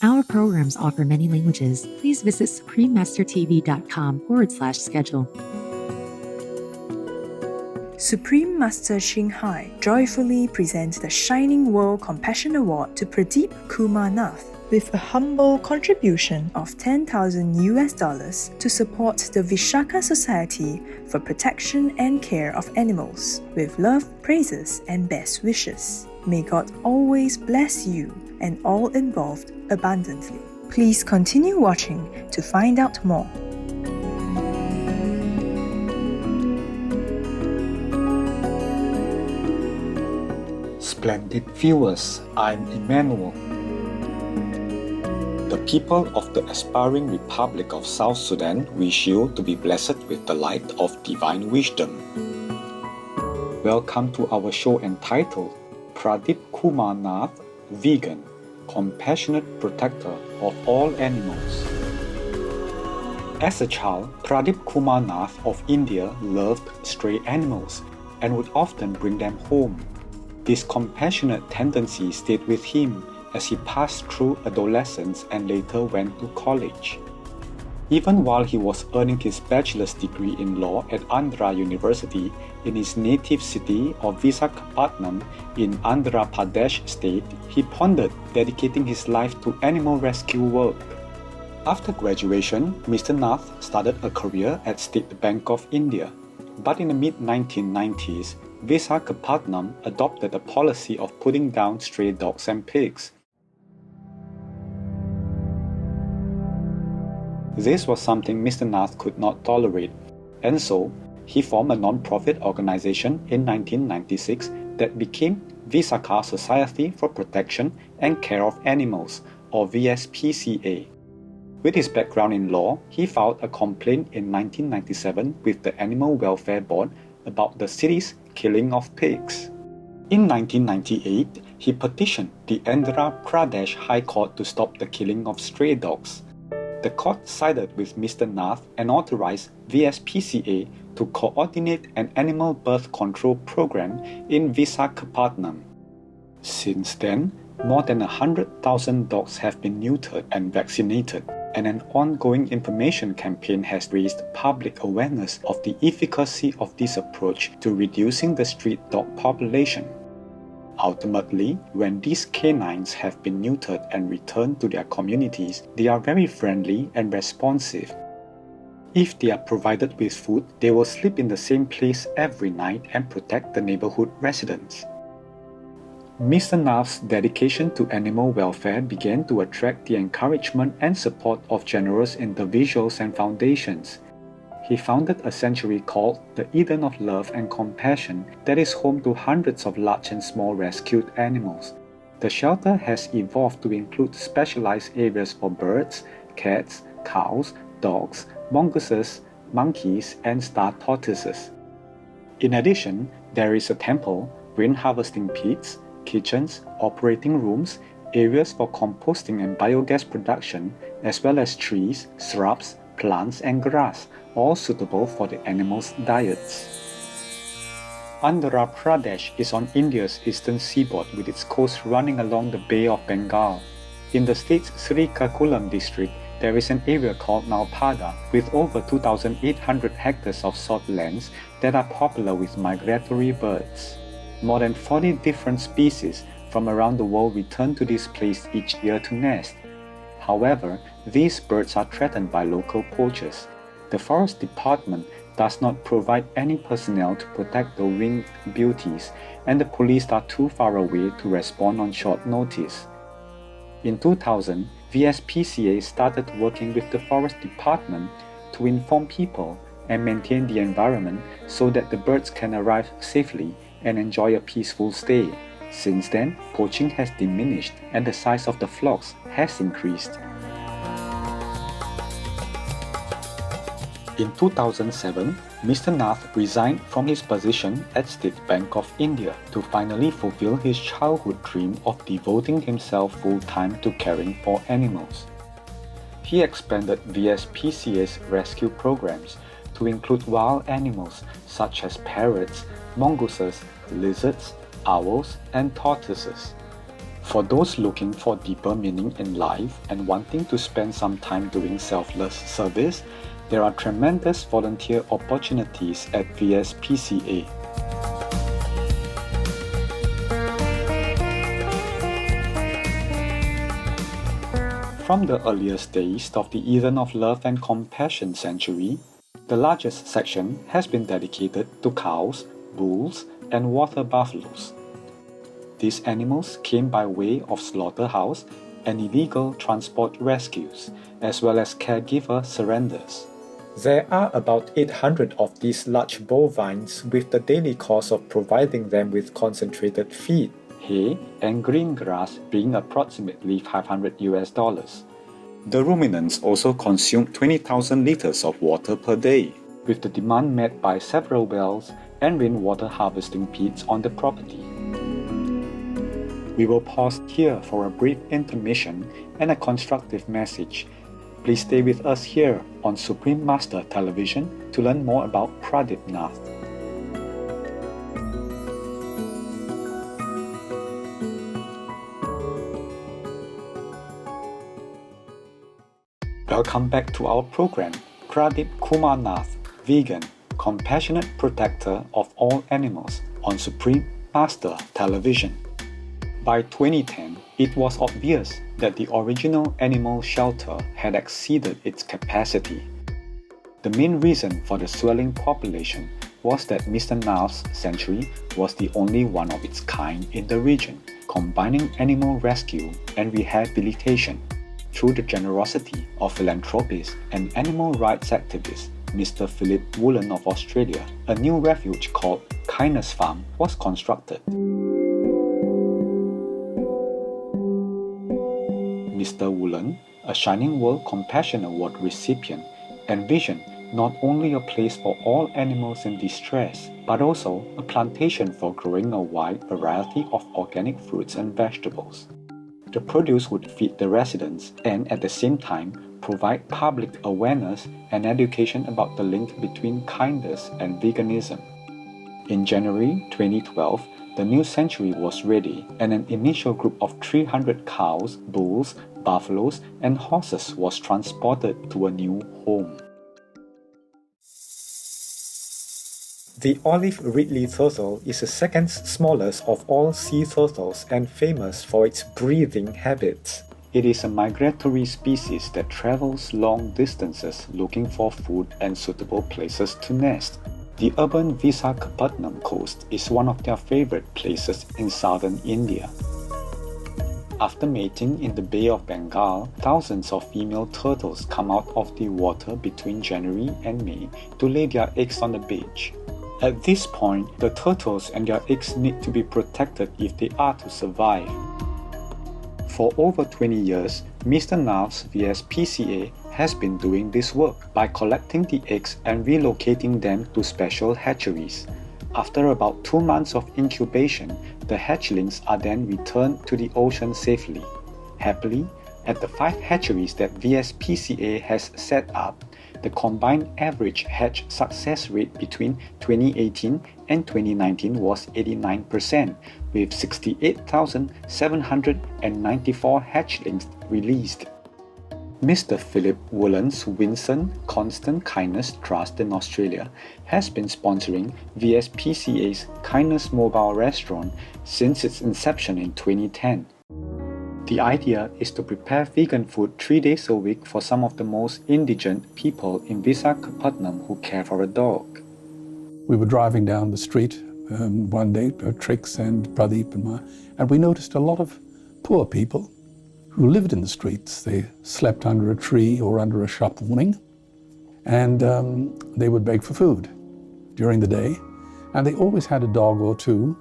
Our programs offer many languages. Please visit suprememastertv.com/schedule. Supreme Master Ching Hai joyfully presents the Shining World Compassion Award to Pradeep Kumar Nath with a humble contribution of $10,000 to support the Visakha Society for protection and care of animals. With love, praises, and best wishes. May God always bless you and all involved abundantly. Please continue watching to find out more. Splendid viewers, I'm Emmanuel. The people of the aspiring Republic of South Sudan wish you to be blessed with the light of divine wisdom. Welcome to our show entitled Pradeep Kumar Nath, Vegan, Compassionate Protector of All Animals. As a child, Pradeep Kumar Nath of India loved stray animals and would often bring them home. This compassionate tendency stayed with him as he passed through adolescence and later went to college. Even while he was earning his bachelor's degree in law at Andhra University in his native city of Visakhapatnam in Andhra Pradesh state, he pondered dedicating his life to animal rescue work. After graduation, Mr. Nath started a career at State Bank of India. But in the mid-1990s, Visakhapatnam adopted a policy of putting down stray dogs and pigs. This was something Mr. Nath could not tolerate, and so he formed a non-profit organization in 1996 that became Visakha Society for Protection and Care of Animals, or VSPCA. With his background in law, he filed a complaint in 1997 with the Animal Welfare Board about the city's killing of pigs. In 1998, he petitioned the Andhra Pradesh High Court to stop the killing of stray dogs. The court sided with Mr. Nath and authorized VSPCA to coordinate an animal birth control program in Visakhapatnam. Since then, more than 100,000 dogs have been neutered and vaccinated, and an ongoing information campaign has raised public awareness of the efficacy of this approach to reducing the street dog population. Ultimately, when these canines have been neutered and returned to their communities, they are very friendly and responsive. If they are provided with food, they will sleep in the same place every night and protect the neighborhood residents. Mr. Nath's dedication to animal welfare began to attract the encouragement and support of generous individuals and foundations. He founded a sanctuary called the Eden of Love and Compassion that is home to hundreds of large and small rescued animals. The shelter has evolved to include specialized areas for birds, cats, cows, dogs, mongooses, monkeys, and star tortoises. In addition, there is a temple, grain harvesting pits, kitchens, operating rooms, areas for composting and biogas production, as well as trees, shrubs, plants, and grass, all suitable for the animals' diets. Andhra Pradesh is on India's eastern seaboard with its coast running along the Bay of Bengal. In the state's Srikakulam district, there is an area called Nalpada with over 2,800 hectares of salt lands that are popular with migratory birds. More than 40 different species from around the world return to this place each year to nest. However, these birds are threatened by local poachers. The Forest Department does not provide any personnel to protect the winged beauties, and the police are too far away to respond on short notice. In 2000, VSPCA started working with the Forest Department to inform people and maintain the environment so that the birds can arrive safely and enjoy a peaceful stay. Since then, poaching has diminished and the size of the flocks has increased. In 2007, Mr. Nath resigned from his position at State Bank of India to finally fulfill his childhood dream of devoting himself full-time to caring for animals. He expanded VSPCA's rescue programs to include wild animals such as parrots, mongooses, lizards, owls, and tortoises. For those looking for deeper meaning in life and wanting to spend some time doing selfless service, there are tremendous volunteer opportunities at VSPCA. From the earliest days of the Eden of Love and Compassion Sanctuary, the largest section has been dedicated to cows, bulls, and water buffaloes. These animals came by way of slaughterhouse and illegal transport rescues, as well as caregiver surrenders. There are about 800 of these large bovines, with the daily cost of providing them with concentrated feed, hay, and green grass being approximately $500. The ruminants also consume 20,000 liters of water per day, with the demand met by several wells and rainwater harvesting pits on the property. We will pause here for a brief intermission and a constructive message. Please stay with us here on Supreme Master Television to learn more about Pradeep Nath. Welcome back to our program. Pradeep Kumar Nath, vegan, compassionate protector of all animals, on Supreme Master Television. By 2010, it was obvious that the original animal shelter had exceeded its capacity. The main reason for the swelling population was that Mr. Nath's sanctuary was the only one of its kind in the region, combining animal rescue and rehabilitation. Through the generosity of philanthropist and animal rights activist Mr. Philip Woolen of Australia, a new refuge called Kindness Farm was constructed. Mr. Woolen, a Shining World Compassion Award recipient, envisioned not only a place for all animals in distress, but also a plantation for growing a wide variety of organic fruits and vegetables. The produce would feed the residents and at the same time provide public awareness and education about the link between kindness and veganism. In January 2012, the new sanctuary was ready and an initial group of 300 cows, bulls, buffaloes, and horses was transported to a new home. The olive ridley turtle is the second smallest of all sea turtles and famous for its breeding habits. It is a migratory species that travels long distances looking for food and suitable places to nest. The urban Visakhapatnam coast is one of their favorite places in southern India. After mating in the Bay of Bengal, thousands of female turtles come out of the water between January and May to lay their eggs on the beach. At this point, the turtles and their eggs need to be protected if they are to survive. For over 20 years, Mr. Nath's VSPCA has been doing this work by collecting the eggs and relocating them to special hatcheries. After about 2 months of incubation, the hatchlings are then returned to the ocean safely. Happily, at the 5 hatcheries that VSPCA has set up, the combined average hatch success rate between 2018 and 2019 was 89%, with 68,794 hatchlings released. Mr. Philip Woolen's Winson Constant Kindness Trust in Australia has been sponsoring VSPCA's Kindness Mobile Restaurant since its inception in 2010. The idea is to prepare vegan food 3 days a week for some of the most indigent people in Visakhapatnam who care for a dog. We were driving down the street one day, Trix and Pradeep and we noticed a lot of poor people who lived in the streets. They slept under a tree or under a shop awning, and they would beg for food during the day, and they always had a dog or two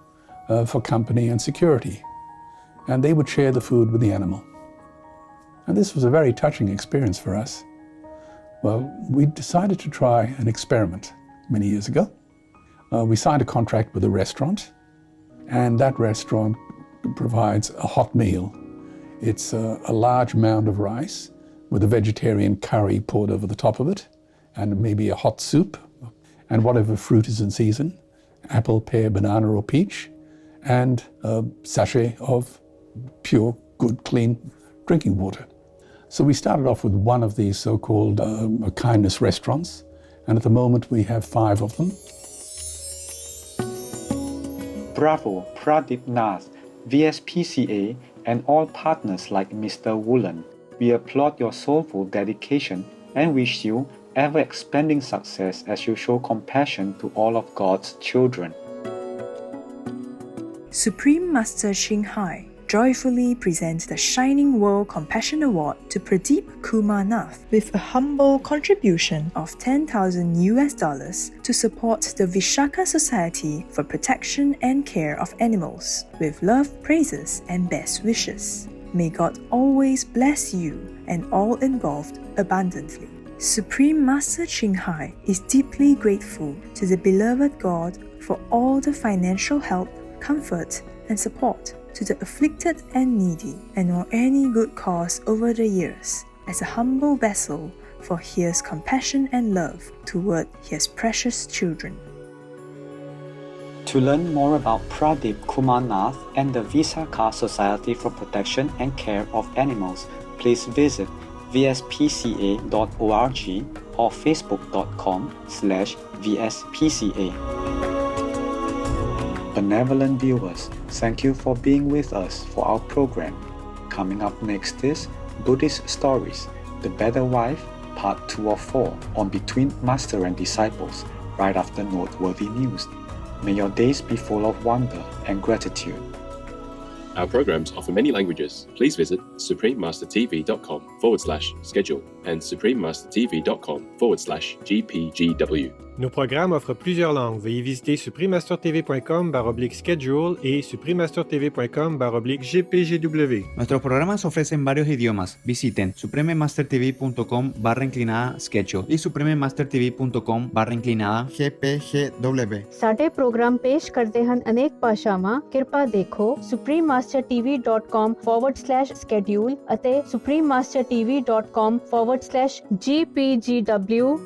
for company and security, and they would share the food with the animal. And this was a very touching experience for us. Well, we decided to try an experiment many years ago. We signed a contract with a restaurant, and that restaurant provides a hot meal. It's a large mound of rice with a vegetarian curry poured over the top of it, and maybe a hot soup, and whatever fruit is in season, apple, pear, banana, or peach, and a sachet of pure, good, clean drinking water. So we started off with one of these so-called kindness restaurants, and at the moment we have 5 of them. Bravo, Pradeep Nath, VSPCA, and all partners like Mr. Woolen. We applaud your soulful dedication and wish you ever-expanding success as you show compassion to all of God's children. Supreme Master Ching Hai joyfully presents the Shining World Compassion Award to Pradeep Kumar Nath with a humble contribution of $10,000 to support the Visakha Society for protection and care of animals, with love, praises, and best wishes. May God always bless you and all involved abundantly. Supreme Master Ching Hai is deeply grateful to the beloved God for all the financial help, comfort, and support to the afflicted and needy, and for any good cause over the years, as a humble vessel for His compassion and love toward His precious children. To learn more about Pradeep Kumar Nath and the Visakha Society for Protection and Care of Animals, please visit vspca.org or facebook.com/vspca. Benevolent viewers, thank you for being with us for our program. Coming up next is Buddhist Stories, The Better Wife, Part 2 of 4 on Between Master and Disciples, right after noteworthy news. May your days be full of wonder and gratitude. Our programs offer many languages. Please visit suprememastertv.com/schedule and suprememastertv.com/GPGW. Nos programmes offrent plusieurs langues. Veuillez visiter suprememastertv.com/schedule y suprememastertv.com/GPGW. Nuestros programas ofrecen varios idiomas. Visiten suprememastertv.com/schedule y suprememastertv.com/GPGW. ਸਾਡੇ programme ਪੇਸ਼ ਕਰਦੇ ਹਨ ਅਨੇਕ ਭਾਸ਼ਾਵਾਂ। ਕਿਰਪਾ ਦੇਖੋ suprememastertv.com/schedule ਅਤੇ suprememastertv.com/GPGW